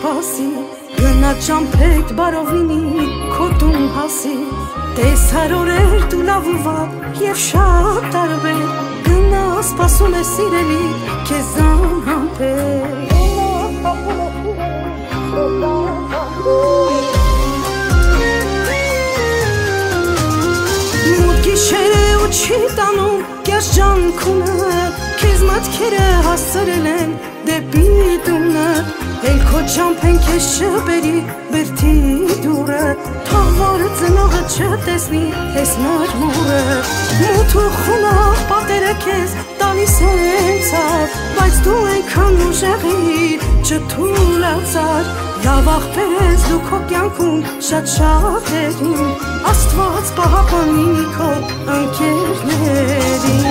հասի Գնա ճամփետ բարովինի քոտում հասի Տեսար օրեր դու լավ ու վատ և շատ տարբեր Գնա սպասում է սիրելի քեզան համբեր Մութ գիշեր է ու չի տանում կես ջանքունը Քեզ մտքերը հասցրել են դեպի տունը Էլ քո ճամփեն քեզ շբերի բերդի դուրը Թող որ ծնողը չտեսնի ես մրմուրը Մութ ու խոնավ պատերը քեզ տալիս են ցավ Բայց դու այնքան ուժեղիր չթուլացար Լավ աղբեր ես դու քո կյանքում շատ շատերին Աստված պահապանի քո ընկերներին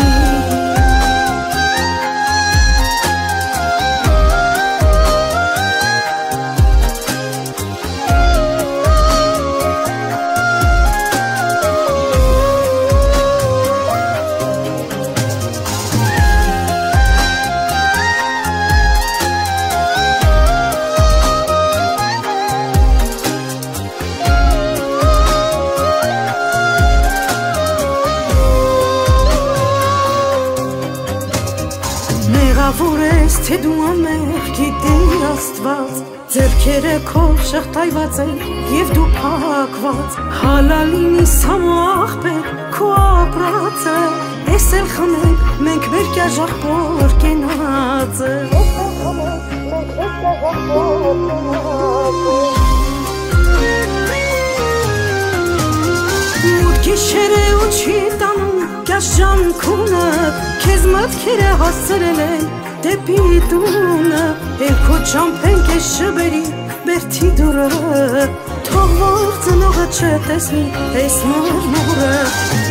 Մեղավոր ես, թե դու ամեղ գիտի Աստված Ձեռքերը քո շղթայված են և դու փակված Հալալինի սամո աղբեր քո ապրածը Ես էլ խմենք մենք մեր կյաժախբոր կենացը Մութ գիշեր է ու չի տանում կյաս ջանքունը Քեզ մտքերը հասցրել են դեպի տունը Էլ քո ճամփեն քեզ շբերի բերդի դուրը Թող որ ծնողը չտեսնի ես մրմուրը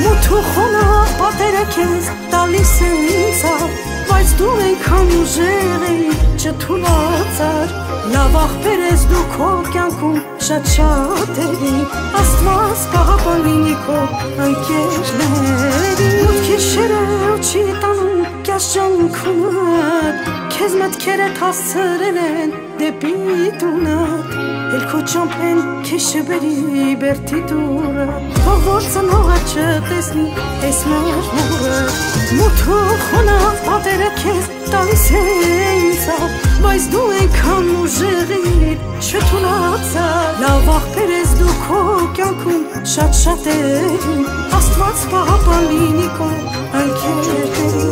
Մութ ու խոնավ պատերը քեզ տալիս են ցավ Բայց դու այնքան ուժեղիր չթուլացար Լավ աղբեր ես դու քո կյանքում շատ շատերի Աստված պահապան լինի քո ընկերների Մութ գիշերը ու չի տանում կյաս ջանքունդ Քեզ մտքերը հասցրել են դեպի տունդ Էլ քո ճամփեն քեզ շբերի բերդի դուրը Թող որ ծնողը չտեսնի ես մրմուրը Մութ ու խոնավ պատերը քեզ տալիս են ցավ Բայց դու այնքան ուժեղիր չթուլացար Լավ աղբեր ես դու քո կյանքում շատ շատերին Աստված պահապան լինի քո ընկերներին